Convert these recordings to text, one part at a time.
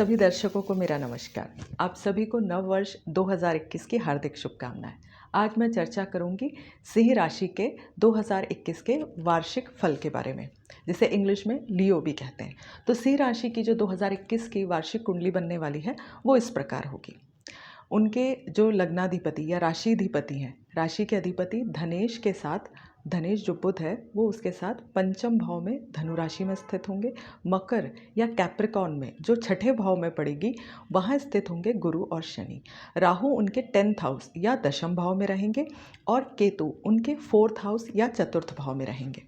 सभी दर्शकों को मेरा नमस्कार। आप सभी को नव वर्ष 2021 की हार्दिक शुभकामनाएं। आज मैं चर्चा करूंगी सिंह राशि के 2021 के वार्षिक फल के बारे में, जिसे इंग्लिश में लियो भी कहते हैं। तो सिंह राशि की जो 2021 की वार्षिक कुंडली बनने वाली है वो इस प्रकार होगी। उनके जो लग्नाधिपति या राशिधिपति हैं, राशि के अधिपति धनेश के साथ, धनेश जो बुध है वो उसके साथ पंचम भाव में धनु राशि में स्थित होंगे। मकर या कैप्रिकॉर्न में जो छठे भाव में पड़ेगी वहाँ स्थित होंगे गुरु और शनि। राहु उनके 10th हाउस या दशम भाव में रहेंगे और केतु उनके 4th हाउस या चतुर्थ भाव में रहेंगे।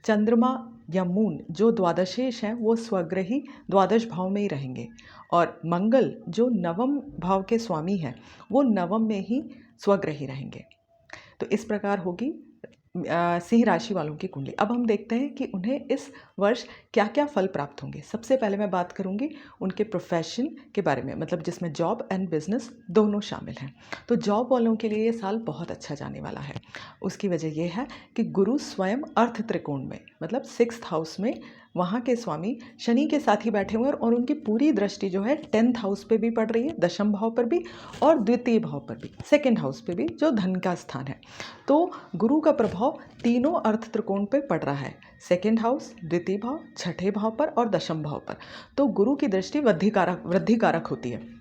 चंद्रमा या मून जो द्वादशेश हैं वो स्वग्रही द्वादश भाव में ही रहेंगे और मंगल जो नवम भाव के स्वामी हैं वो नवम में ही स्वग्रही रहेंगे। तो इस प्रकार होगी सिंह राशि वालों की कुंडली। अब हम देखते हैं कि उन्हें इस वर्ष क्या क्या फल प्राप्त होंगे। सबसे पहले मैं बात करूंगी उनके प्रोफेशन के बारे में, मतलब जिसमें जॉब एंड बिजनेस दोनों शामिल हैं। तो जॉब वालों के लिए ये साल बहुत अच्छा जाने वाला है। उसकी वजह यह है कि गुरु स्वयं अर्थ त्रिकोण में, मतलब 6th हाउस में, वहाँ के स्वामी शनि के साथ ही बैठे हुए हैं और उनकी पूरी दृष्टि जो है 10th हाउस पे भी पड़ रही है, दशम भाव पर भी और द्वितीय भाव पर भी, 2nd हाउस पे भी जो धन का स्थान है। तो गुरु का प्रभाव तीनों अर्थ त्रिकोण पे पड़ रहा है, 2nd हाउस, द्वितीय भाव, छठे भाव पर और दशम भाव पर। तो गुरु की दृष्टि वृद्धि कारक होती है।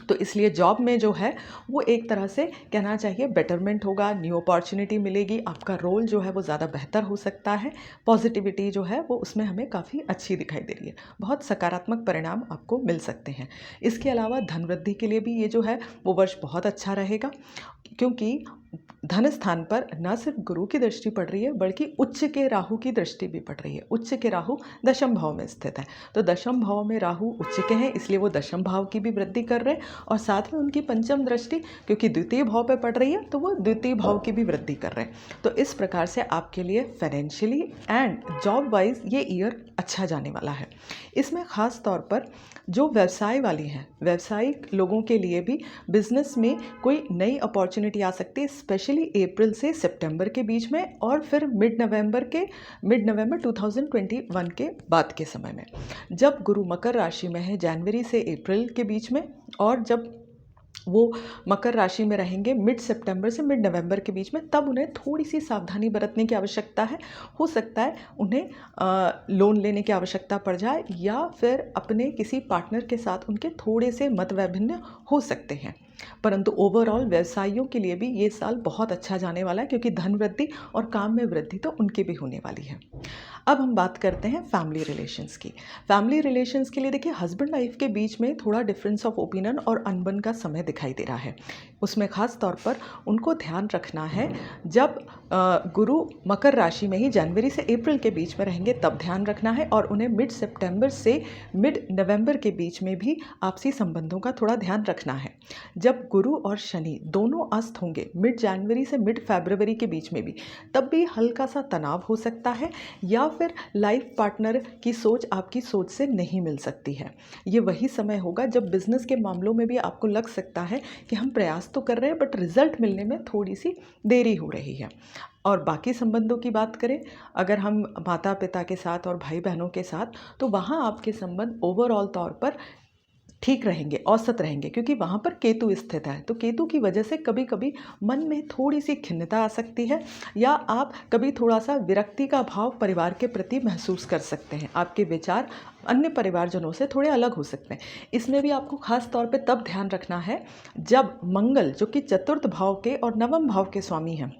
तो इसलिए जॉब में जो है वो एक तरह से कहना चाहिए बेटरमेंट होगा, न्यू अपॉर्चुनिटी मिलेगी, आपका रोल जो है वो ज़्यादा बेहतर हो सकता है। पॉजिटिविटी जो है वो उसमें हमें काफ़ी अच्छी दिखाई दे रही है, बहुत सकारात्मक परिणाम आपको मिल सकते हैं। इसके अलावा धन वृद्धि के लिए भी ये जो है वो वर्ष बहुत अच्छा रहेगा, क्योंकि धन स्थान पर न सिर्फ गुरु की दृष्टि पड़ रही है बल्कि उच्च के राहु की दृष्टि भी पड़ रही है। उच्च के राहु दशम भाव में स्थित है, तो दशम भाव में राहु उच्च के हैं, इसलिए वो दशम भाव की भी वृद्धि कर रहे हैं और साथ में उनकी पंचम दृष्टि क्योंकि द्वितीय भाव पे पड़ रही है तो वो द्वितीय भाव की भी वृद्धि कर रहे हैं। तो इस प्रकार से आपके लिए फाइनेंशियली एंड जॉब वाइज ये ईयर अच्छा जाने वाला है। इसमें ख़ास तौर पर जो व्यवसाय वाली हैं, व्यवसायिक लोगों के लिए भी बिजनेस में कोई नई अपॉर्चुनिटी आ सकती है, स्पेशली अप्रैल से सितंबर के बीच में और फिर मिड नवंबर 2021 के बाद के समय में, जब गुरु मकर राशि में है जनवरी से अप्रैल के बीच में, और जब वो मकर राशि में रहेंगे मिड सितंबर से मिड नवंबर के बीच में, तब उन्हें थोड़ी सी सावधानी बरतने की आवश्यकता है। हो सकता है उन्हें लोन लेने की आवश्यकता पड़ जाए या फिर अपने किसी पार्टनर के साथ उनके थोड़े से मत वैभिन्न हो सकते हैं, परंतु ओवरऑल व्यवसायियों के लिए भी ये साल बहुत अच्छा जाने वाला है, क्योंकि धन वृद्धि और काम में वृद्धि तो उनके भी होने वाली है। अब हम बात करते हैं फैमिली रिलेशंस की। फैमिली रिलेशंस के लिए देखिए, हस्बैंड वाइफ के बीच में थोड़ा डिफरेंस ऑफ ओपिनियन और अनबन का समय दिखाई दे रहा है। उसमें खास तौर पर उनको ध्यान रखना है, जब गुरु मकर राशि में ही जनवरी से अप्रैल के बीच में रहेंगे तब ध्यान रखना है, और उन्हें मिड सितंबर से मिड नवंबर के बीच में भी आपसी संबंधों का थोड़ा ध्यान रखना है। जब गुरु और शनि दोनों अस्त होंगे मिड जनवरी से मिड फरवरी के बीच में भी, तब भी हल्का सा तनाव हो सकता है या फिर लाइफ पार्टनर की सोच आपकी सोच से नहीं मिल सकती है। ये वही समय होगा जब बिजनेस के मामलों में भी आपको लग सकता है कि हम प्रयास तो कर रहे हैं बट रिजल्ट मिलने में थोड़ी सी देरी हो रही है। और बाकी संबंधों की बात करें, अगर हम माता पिता के साथ और भाई बहनों के साथ, तो वहाँ आपके संबंध ओवरऑल तौर पर ठीक रहेंगे, औसत रहेंगे, क्योंकि वहाँ पर केतु स्थित है। तो केतु की वजह से कभी कभी मन में थोड़ी सी खिन्नता आ सकती है, या आप कभी थोड़ा सा विरक्ति का भाव परिवार के प्रति महसूस कर सकते हैं। आपके विचार अन्य परिवारजनों से थोड़े अलग हो सकते हैं। इसमें भी आपको खास तौर पे तब ध्यान रखना है जब मंगल, जो कि चतुर्थ भाव के और नवम भाव के स्वामी हैं,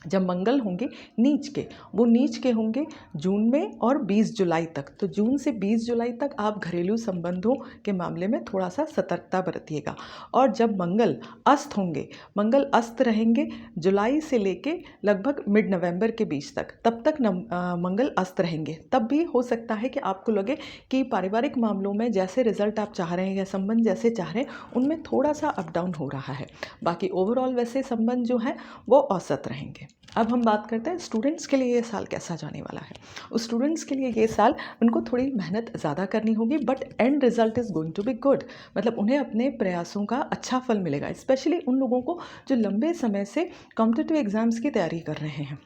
जब मंगल होंगे नीच के, वो नीच के होंगे जून में और 20 जुलाई तक। तो जून से 20 जुलाई तक आप घरेलू संबंधों के मामले में थोड़ा सा सतर्कता बरतिएगा। और जब मंगल अस्त होंगे, मंगल अस्त रहेंगे जुलाई से लेके लगभग मिड नवंबर के बीच तक, तब तक मंगल अस्त रहेंगे। तब भी हो सकता है कि आपको लगे कि पारिवारिक मामलों में जैसे रिजल्ट आप चाह रहे हैं या संबंध जैसे चाह रहे हैं उनमें थोड़ा सा अप डाउन हो रहा है। बाकी ओवरऑल वैसे संबंध जो हैं वो औसत रहेंगे। अब हम बात करते हैं स्टूडेंट्स के लिए ये साल कैसा जाने वाला है। उस स्टूडेंट्स के लिए ये साल उनको थोड़ी मेहनत ज़्यादा करनी होगी, but end result is going to be good. मतलब उन्हें अपने प्रयासों का अच्छा फल मिलेगा, स्पेशली उन लोगों को जो लंबे समय से कॉम्पिटिटिव एग्जाम्स की तैयारी कर रहे हैं।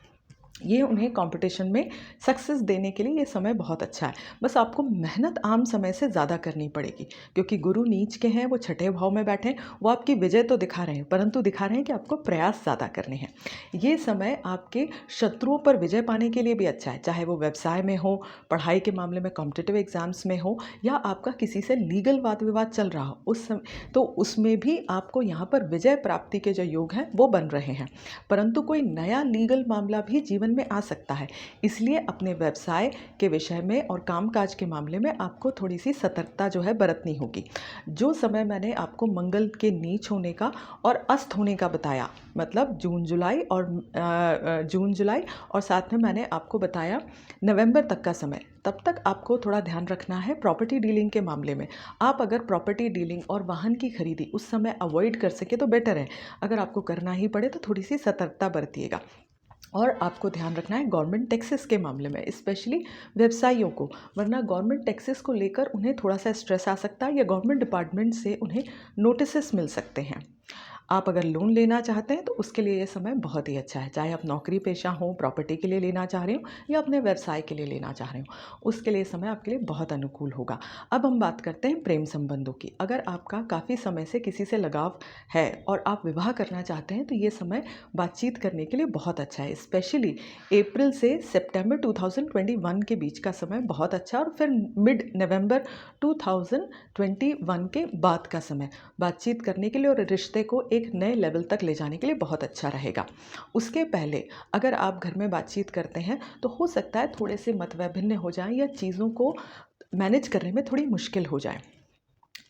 ये उन्हें कंपटीशन में सक्सेस देने के लिए ये समय बहुत अच्छा है। बस आपको मेहनत आम समय से ज़्यादा करनी पड़ेगी, क्योंकि गुरु नीच के हैं, वो छठे भाव में बैठे हैं। वो आपकी विजय तो दिखा रहे हैं, परंतु दिखा रहे हैं कि आपको प्रयास ज़्यादा करने हैं। ये समय आपके शत्रुओं पर विजय पाने के लिए भी अच्छा है, चाहे वो व्यवसाय में हो, पढ़ाई के मामले में कॉम्पिटिटिव एग्जाम्स में हो, या आपका किसी से लीगल वाद विवाद चल रहा हो उस समय, तो उसमें भी आपको यहाँ पर विजय प्राप्ति के जो योग हैं वो बन रहे हैं। परंतु कोई नया लीगल मामला भी जीवन में आ सकता है, इसलिए अपने व्यवसाय के विषय में और कामकाज के मामले में आपको थोड़ी सी सतर्कता जो है बरतनी होगी। जो समय मैंने आपको मंगल के नीच होने का और अस्त होने का बताया, मतलब जून जुलाई और साथ में मैंने आपको बताया नवंबर तक का समय, तब तक आपको थोड़ा ध्यान रखना है प्रॉपर्टी डीलिंग के मामले में। आप अगर प्रॉपर्टी डीलिंग और वाहन की खरीदी उस समय अवॉइड कर सके तो बेटर है। अगर आपको करना ही पड़े तो थोड़ी सी सतर्कता बरतिएगा। और आपको ध्यान रखना है गवर्नमेंट टैक्सेस के मामले में, स्पेशली व्यवसायियों को, वरना गवर्नमेंट टैक्सेस को लेकर उन्हें थोड़ा सा स्ट्रेस आ सकता है, या गवर्नमेंट डिपार्टमेंट से उन्हें नोटिसेस मिल सकते हैं। आप अगर लोन लेना चाहते हैं तो उसके लिए ये समय बहुत ही अच्छा है, चाहे आप नौकरी पेशा हो, प्रॉपर्टी के लिए लेना चाह रहे हो या अपने व्यवसाय के लिए लेना चाह रहे हो, उसके लिए समय आपके लिए बहुत अनुकूल होगा। अब हम बात करते हैं प्रेम संबंधों की। अगर आपका काफ़ी समय से किसी से लगाव है और आप विवाह करना चाहते हैं तो ये समय बातचीत करने के लिए बहुत अच्छा है। स्पेशली अप्रैल से सितंबर 2021 के बीच का समय बहुत अच्छा, और फिर मिड नवंबर 2021 के बाद का समय बातचीत करने के लिए और रिश्ते को एक नए लेवल तक ले जाने के लिए बहुत अच्छा रहेगा। उसके पहले अगर आप घर में बातचीत करते हैं तो हो सकता है थोड़े से मतभिन्न हो जाएं या चीज़ों को मैनेज करने में थोड़ी मुश्किल हो जाए।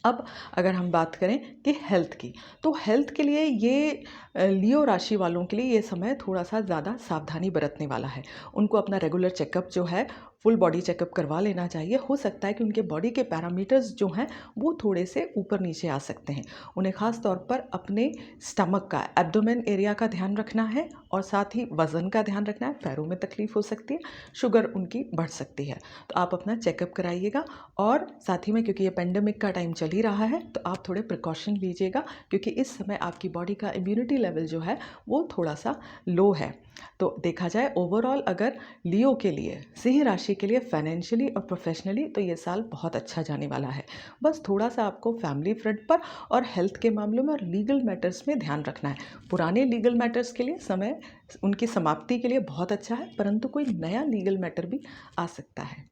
अब अगर हम बात करें कि हेल्थ की, तो हेल्थ के लिए ये लियो राशि वालों के लिए ये समय थोड़ा सा ज़्यादा सावधानी बरतने वाला है। उनको अपना रेगुलर चेकअप जो है, फुल बॉडी चेकअप करवा लेना चाहिए। हो सकता है कि उनके बॉडी के पैरामीटर्स जो हैं वो थोड़े से ऊपर नीचे आ सकते हैं। उन्हें ख़ास तौर पर अपने स्टमक का, एब्डोमेन एरिया का ध्यान रखना है, और साथ ही वज़न का ध्यान रखना है। पैरों में तकलीफ़ हो सकती है, शुगर उनकी बढ़ सकती है, तो आप अपना चेकअप कराइएगा। और साथ ही में, क्योंकि ये पेंडेमिक का टाइम चल ही रहा है, तो आप थोड़े प्रिकॉशन लीजिएगा, क्योंकि इस समय आपकी बॉडी का इम्यूनिटी लेवल जो है वो थोड़ा सा लो है। तो देखा जाए ओवरऑल अगर लियो के लिए, सिंह राशि के लिए फाइनेंशियली और प्रोफेशनली तो ये साल बहुत अच्छा जाने वाला है। बस थोड़ा सा आपको फैमिली फ्रंट पर और हेल्थ के मामलों में और लीगल मैटर्स में ध्यान रखना है। पुराने लीगल मैटर्स के लिए समय उनकी समाप्ति के लिए बहुत अच्छा है, परंतु कोई नया लीगल मैटर भी आ सकता है।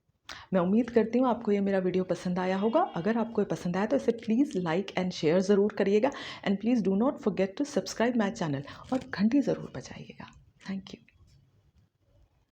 मैं उम्मीद करती हूँ आपको ये मेरा वीडियो पसंद आया होगा। अगर आपको ये पसंद आया तो इसे प्लीज़ लाइक एंड शेयर ज़रूर करिएगा, and please do not forget to subscribe my channel और घंटी ज़रूर बजाइएगा। Thank you.